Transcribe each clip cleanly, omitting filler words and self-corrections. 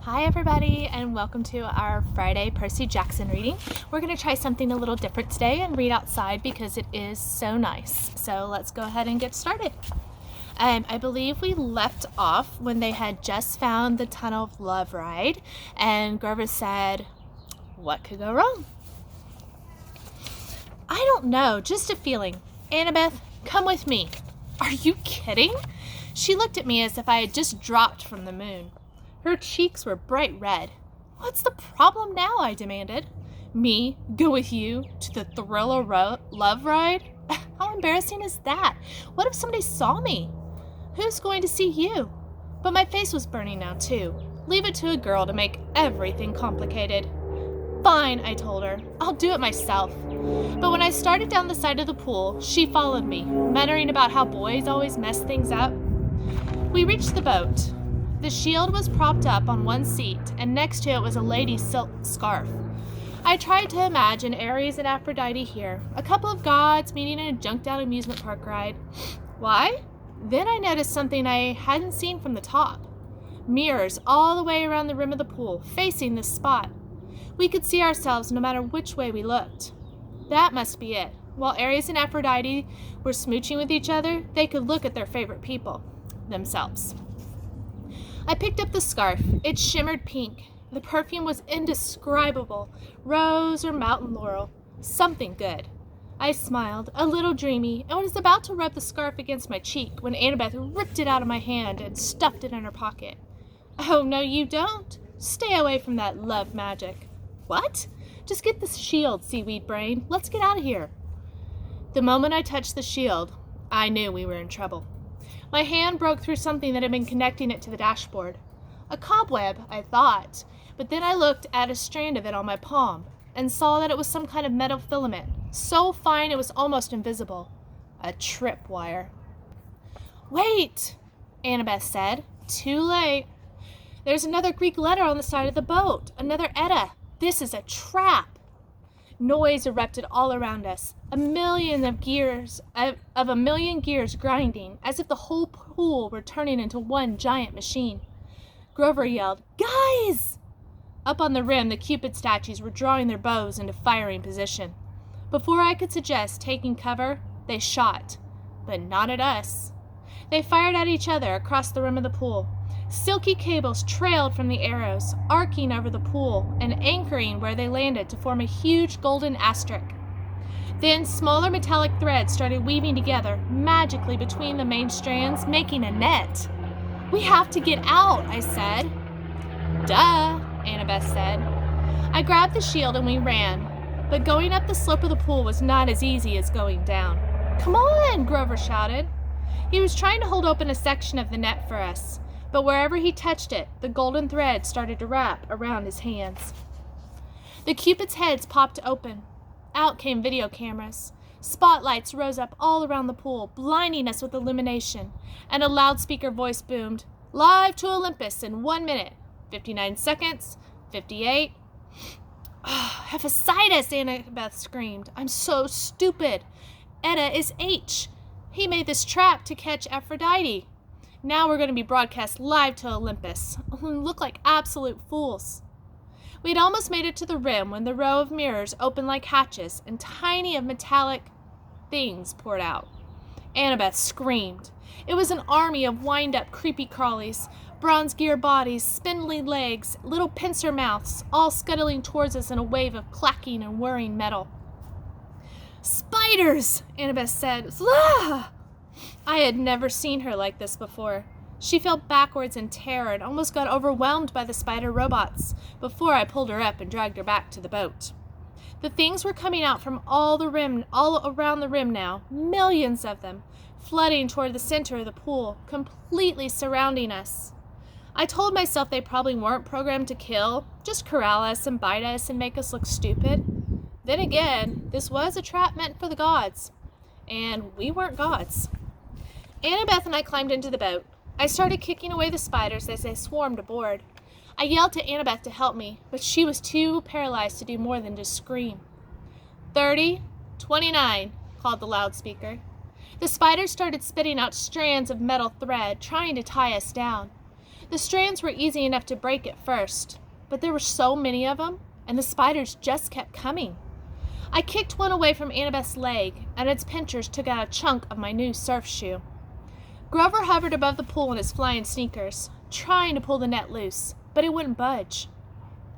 Hi everybody, and welcome to our Friday Percy Jackson reading. We're going to try something a little different today and read outside because it is so nice. So let's go ahead and get started. I believe we left off when they had just found the Tunnel of Love ride, and Grover said, "What could go wrong?" "I don't know, just a feeling. Annabeth, come with me." "Are you kidding?" She looked at me as if I had just dropped from the moon. Her cheeks were bright red. "What's the problem now?" I demanded. "Me go with you to the Thriller Love ride? How embarrassing is that? What if somebody saw me? Who's going to see you?" But my face was burning now too. Leave it to a girl to make everything complicated. "Fine," I told her. "I'll do it myself." But when I started down the side of the pool, she followed me, muttering about how boys always mess things up. We reached the boat. The shield was propped up on one seat, and next to it was a lady's silk scarf. I tried to imagine Ares and Aphrodite here, a couple of gods meeting in a junked-out amusement park ride. Why? Then I noticed something I hadn't seen from the top. Mirrors all the way around the rim of the pool, facing this spot. We could see ourselves no matter which way we looked. That must be it. While Ares and Aphrodite were smooching with each other, they could look at their favorite people, themselves. I picked up the scarf. It shimmered pink. The perfume was indescribable. Rose or mountain laurel. Something good. I smiled, a little dreamy, and was about to rub the scarf against my cheek when Annabeth ripped it out of my hand and stuffed it in her pocket. "Oh, no, you don't. Stay away from that love magic." "What?" "Just get the shield, seaweed brain. Let's get out of here." The moment I touched the shield, I knew we were in trouble. My hand broke through something that had been connecting it to the dashboard. A cobweb, I thought, but then I looked at a strand of it on my palm and saw that it was some kind of metal filament, so fine it was almost invisible. A tripwire. "Wait," Annabeth said. Too late. "There's another Greek letter on the side of the boat. Another Edda. This is a trap." Noise erupted all around us, a million gears grinding, as if the whole pool were turning into one giant machine. Grover yelled, "Guys!" Up on the rim, the Cupid statues were drawing their bows into firing position. Before I could suggest taking cover, they shot, but not at us. They fired at each other across the rim of the pool. Silky cables trailed from the arrows, arcing over the pool and anchoring where they landed to form a huge golden asterisk. Then smaller metallic threads started weaving together magically between the main strands, making a net. "We have to get out," I said. "Duh," Annabeth said. I grabbed the shield and we ran, but going up the slope of the pool was not as easy as going down. "Come on," Grover shouted. He was trying to hold open a section of the net for us, but wherever he touched it, the golden thread started to wrap around his hands. The Cupid's heads popped open. Out came video cameras. Spotlights rose up all around the pool, blinding us with illumination, and a loudspeaker voice boomed, "Live to Olympus in 1 minute, 59 seconds, 58. "Hephaestus," Annabeth screamed. "I'm so stupid. Edda is H. He made this trap to catch Aphrodite. Now we're going to be broadcast live to Olympus. We look like absolute fools." We'd almost made it to the rim when the row of mirrors opened like hatches and tiny metallic things poured out. Annabeth screamed. It was an army of wind-up creepy crawlies, bronze gear bodies, spindly legs, little pincer mouths, all scuttling towards us in a wave of clacking and whirring metal. "Spiders!" Annabeth said. "Ah!" I had never seen her like this before. She fell backwards in terror and almost got overwhelmed by the spider robots before I pulled her up and dragged her back to the boat. The things were coming out from all around the rim now, millions of them, flooding toward the center of the pool, completely surrounding us. I told myself they probably weren't programmed to kill, just corral us and bite us and make us look stupid. Then again, this was a trap meant for the gods, and we weren't gods. Annabeth and I climbed into the boat. I started kicking away the spiders as they swarmed aboard. I yelled to Annabeth to help me, but she was too paralyzed to do more than just scream. 30, 29, called the loudspeaker. The spiders started spitting out strands of metal thread, trying to tie us down. The strands were easy enough to break at first, but there were so many of them, and the spiders just kept coming. I kicked one away from Annabeth's leg, and its pinchers took out a chunk of my new surf shoe. Grover hovered above the pool in his flying sneakers, trying to pull the net loose, but it wouldn't budge.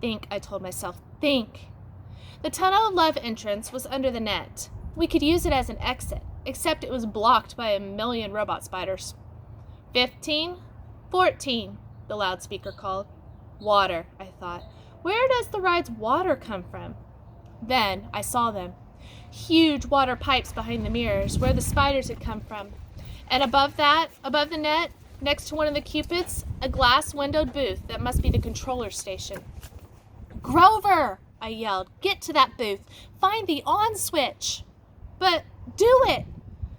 Think, I told myself, think. The tunnel of love entrance was under the net. We could use it as an exit, except it was blocked by 1,000,000 robot spiders. 15, 14, the loudspeaker called. Water, I thought. Where does the ride's water come from? Then I saw them. Huge water pipes behind the mirrors where the spiders had come from. And above the net, next to one of the cupids, a glass-windowed booth that must be the controller station. Grover, I yelled, get to that booth. Find the on switch. But do it.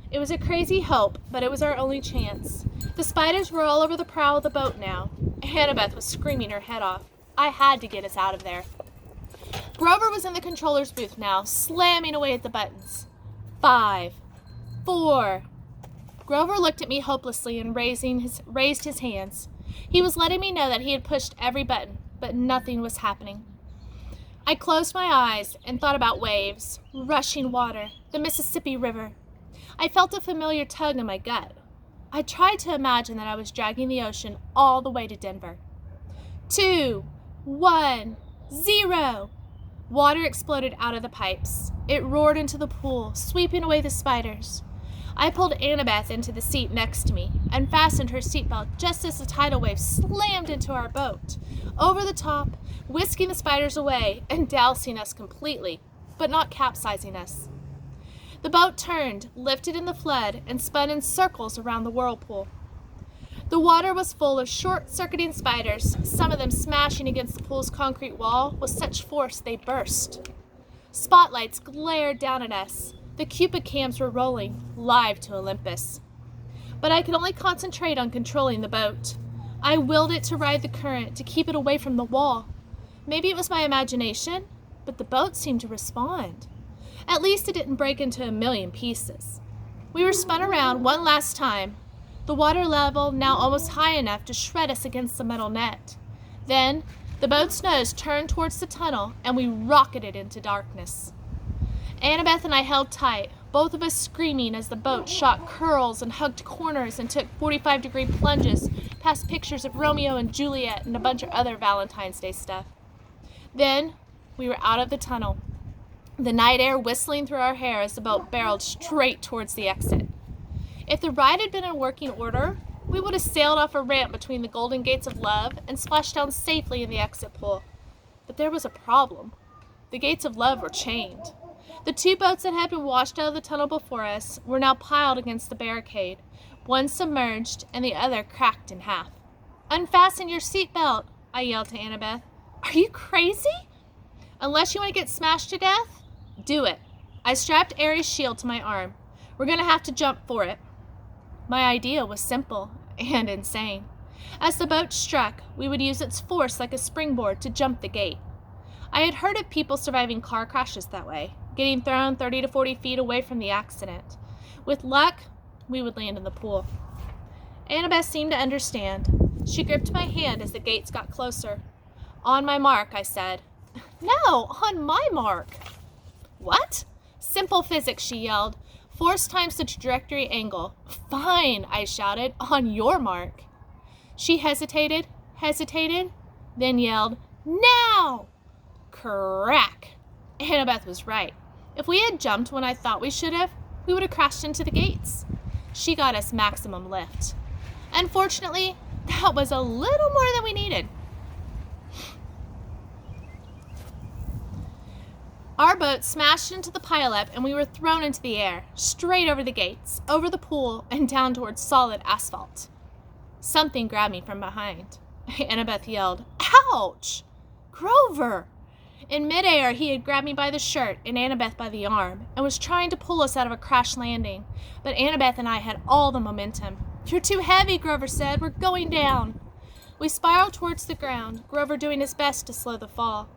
It was a crazy hope, but it was our only chance. The spiders were all over the prow of the boat now. Annabeth was screaming her head off. I had to get us out of there. Grover was in the controller's booth now, slamming away at the buttons. 5, 4. Grover looked at me hopelessly and raised his hands. He was letting me know that he had pushed every button, but nothing was happening. I closed my eyes and thought about waves, rushing water, the Mississippi River. I felt a familiar tug in my gut. I tried to imagine that I was dragging the ocean all the way to Denver. 2, 1, 0. Water exploded out of the pipes. It roared into the pool, sweeping away the spiders. I pulled Annabeth into the seat next to me and fastened her seatbelt just as the tidal wave slammed into our boat, over the top, whisking the spiders away and dousing us completely, but not capsizing us. The boat turned, lifted in the flood, and spun in circles around the whirlpool. The water was full of short-circuiting spiders, some of them smashing against the pool's concrete wall with such force they burst. Spotlights glared down at us. The Cupid cams were rolling, live to Olympus. But I could only concentrate on controlling the boat. I willed it to ride the current, to keep it away from the wall. Maybe it was my imagination, but the boat seemed to respond. At least it didn't break into 1,000,000 pieces. We were spun around one last time, the water level now almost high enough to shred us against the metal net. Then, the boat's nose turned towards the tunnel, and we rocketed into darkness. Annabeth and I held tight, both of us screaming as the boat shot curls and hugged corners and took 45-degree plunges past pictures of Romeo and Juliet and a bunch of other Valentine's Day stuff. Then, we were out of the tunnel, the night air whistling through our hair as the boat barreled straight towards the exit. If the ride had been in working order, we would have sailed off a ramp between the Golden Gates of Love and splashed down safely in the exit pool. But there was a problem. The Gates of Love were chained. The two boats that had been washed out of the tunnel before us were now piled against the barricade, one submerged and the other cracked in half. "Unfasten your seatbelt," I yelled to Annabeth. "Are you crazy? Unless you want to get smashed to death, do it." I strapped Aries' shield to my arm. "We're going to have to jump for it." My idea was simple and insane. As the boat struck, we would use its force like a springboard to jump the gate. I had heard of people surviving car crashes that way, getting thrown 30 to 40 feet away from the accident. With luck, we would land in the pool. Annabeth seemed to understand. She gripped my hand as the gates got closer. "On my mark," I said. "No, on my mark." "What?" "Simple physics," she yelled. "Force times the trajectory angle." "Fine," I shouted. "On your mark." She hesitated, then yelled, "Now!" Crack! Annabeth was right. If we had jumped when I thought we should have, we would have crashed into the gates. She got us maximum lift. Unfortunately, that was a little more than we needed. Our boat smashed into the pileup and we were thrown into the air, straight over the gates, over the pool, and down towards solid asphalt. Something grabbed me from behind. Annabeth yelled, "Ouch!" "Grover!" In midair, he had grabbed me by the shirt and Annabeth by the arm and was trying to pull us out of a crash landing, but Annabeth and I had all the momentum. "You're too heavy," Grover said. "We're going down." We spiraled towards the ground, Grover doing his best to slow the fall.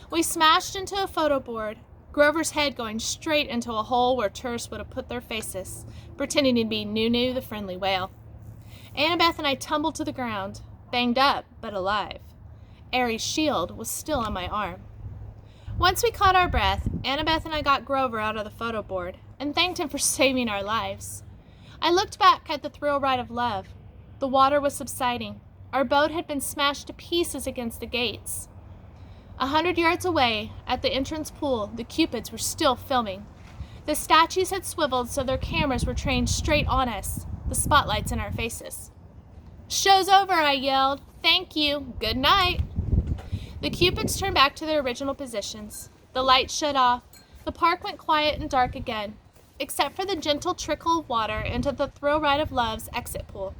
We smashed into a photo board, Grover's head going straight into a hole where tourists would have put their faces, pretending to be Nunu the friendly whale. Annabeth and I tumbled to the ground. banged up but alive. Ares' shield was still on my arm. Once we caught our breath, Annabeth and I got Grover out of the photo board and thanked him for saving our lives. I looked back at the thrill ride of love. The water was subsiding. Our boat had been smashed to pieces against the gates. 100 yards away, at the entrance pool, the Cupids were still filming. The statues had swiveled so their cameras were trained straight on us, the spotlights in our faces. "Show's over," I yelled. "Thank you. Good night." The Cupids turned back to their original positions. The lights shut off. The park went quiet and dark again, except for the gentle trickle of water into the Thrill Ride of Love's exit pool.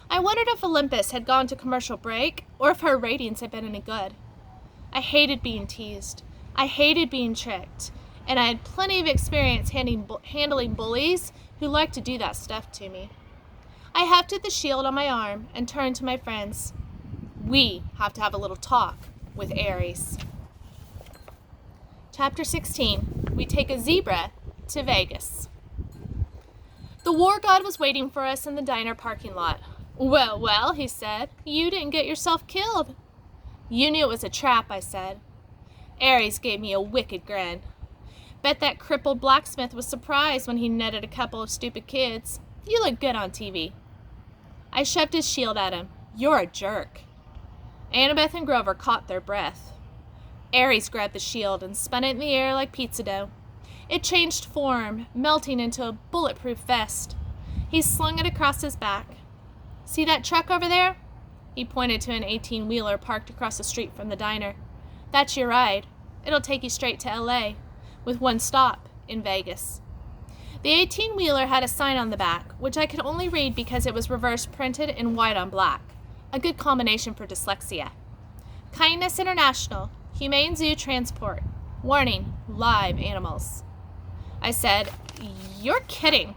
I wondered if Olympus had gone to commercial break or if her ratings had been any good. I hated being teased. I hated being tricked. And I had plenty of experience handling bullies who liked to do that stuff to me. I hefted the shield on my arm and turned to my friends. We have to have a little talk with Ares. Chapter 16. We take a zebra to Vegas. The war god was waiting for us in the diner parking lot. "Well, well," he said, "you didn't get yourself killed." "You knew it was a trap," I said. Ares gave me a wicked grin. "Bet that crippled blacksmith was surprised when he netted a couple of stupid kids. You look good on TV." I shoved his shield at him. "You're a jerk." Annabeth and Grover caught their breath. Ares grabbed the shield and spun it in the air like pizza dough. It changed form, melting into a bulletproof vest. He slung it across his back. "See that truck over there?" He pointed to an 18-wheeler parked across the street from the diner. "That's your ride. It'll take you straight to LA, with one stop in Vegas." The 18-wheeler had a sign on the back, which I could only read because it was reverse printed in white on black. A good combination for dyslexia. "Kindness International, Humane Zoo Transport. Warning, live animals." I said, "You're kidding."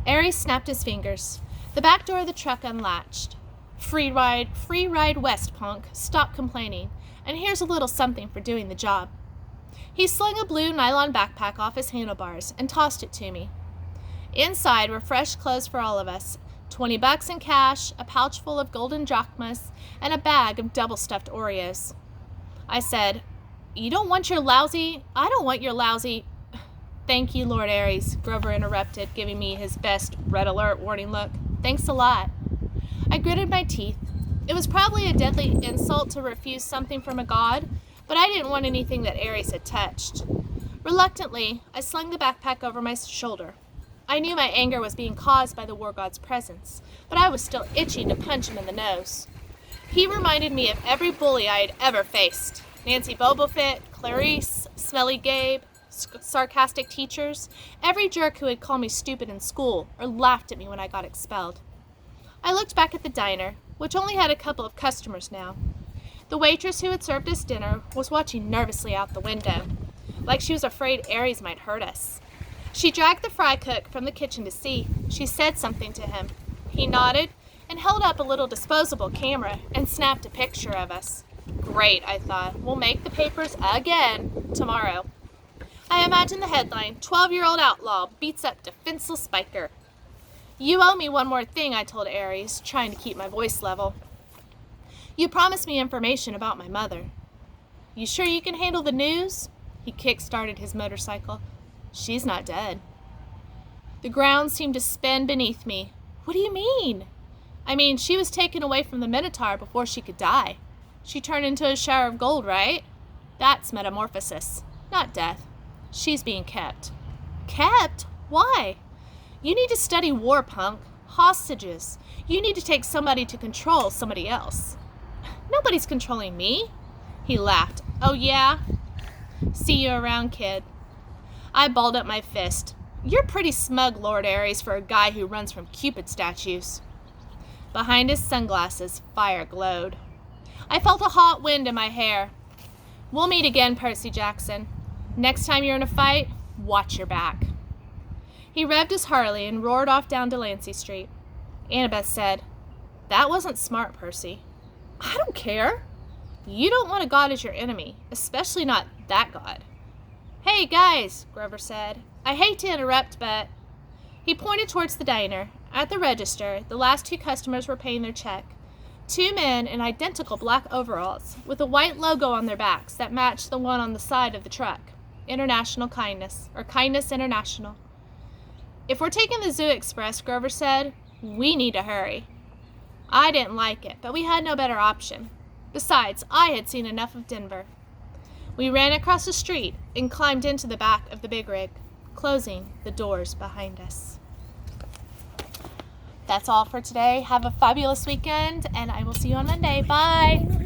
Ares snapped his fingers. The back door of the truck unlatched. Free ride west, punk. Stop complaining. And here's a little something for doing the job." He slung a blue nylon backpack off his handlebars and tossed it to me. Inside were fresh clothes for all of us, $20 in cash, a pouch full of golden drachmas, and a bag of double-stuffed Oreos. I said, I don't want your lousy... "Thank you, Lord Ares," Grover interrupted, giving me his best red alert warning look. "Thanks a lot." I gritted my teeth. It was probably a deadly insult to refuse something from a god, but I didn't want anything that Ares had touched. Reluctantly, I slung the backpack over my shoulder. I knew my anger was being caused by the war god's presence, but I was still itching to punch him in the nose. He reminded me of every bully I had ever faced. Nancy Bobofit, Clarice, Smelly Gabe, sarcastic teachers, every jerk who had called me stupid in school or laughed at me when I got expelled. I looked back at the diner, which only had a couple of customers now. The waitress who had served us dinner was watching nervously out the window, like she was afraid Ares might hurt us. She dragged the fry cook from the kitchen to see. She said something to him. He nodded and held up a little disposable camera and snapped a picture of us. Great, I thought. We'll make the papers again tomorrow. I imagined the headline, 12-year-old outlaw beats up defenseless biker. "You owe me one more thing," I told Ares, trying to keep my voice level. "You promised me information about my mother." "You sure you can handle the news?" He kick-started his motorcycle. "She's not dead." The ground seemed to spin beneath me. "What do you mean?" "I mean, she was taken away from the Minotaur before she could die. She turned into a shower of gold, right? That's metamorphosis, not death. She's being kept." "Kept? Why?" "You need to study war, punk. Hostages. You need to take somebody to control somebody else." "Nobody's controlling me." He laughed. "Oh, yeah? See you around, kid." I balled up my fist. "You're pretty smug, Lord Ares, for a guy who runs from Cupid statues." Behind his sunglasses, fire glowed. I felt a hot wind in my hair. "We'll meet again, Percy Jackson. Next time you're in a fight, watch your back." He revved his Harley and roared off down Delancey Street. Annabeth said, "That wasn't smart, Percy." "I don't care." "You don't want a god as your enemy, especially not that god." "Hey, guys," Grover said. "I hate to interrupt, but..." He pointed towards the diner. At the register, the last two customers were paying their check. Two men in identical black overalls with a white logo on their backs that matched the one on the side of the truck. International Kindness, or Kindness International. "If we're taking the Zoo Express," Grover said, "we need to hurry." I didn't like it, but we had no better option. Besides, I had seen enough of Denver. We ran across the street and climbed into the back of the big rig, closing the doors behind us. That's all for today. Have a fabulous weekend, and I will see you on Monday. Bye!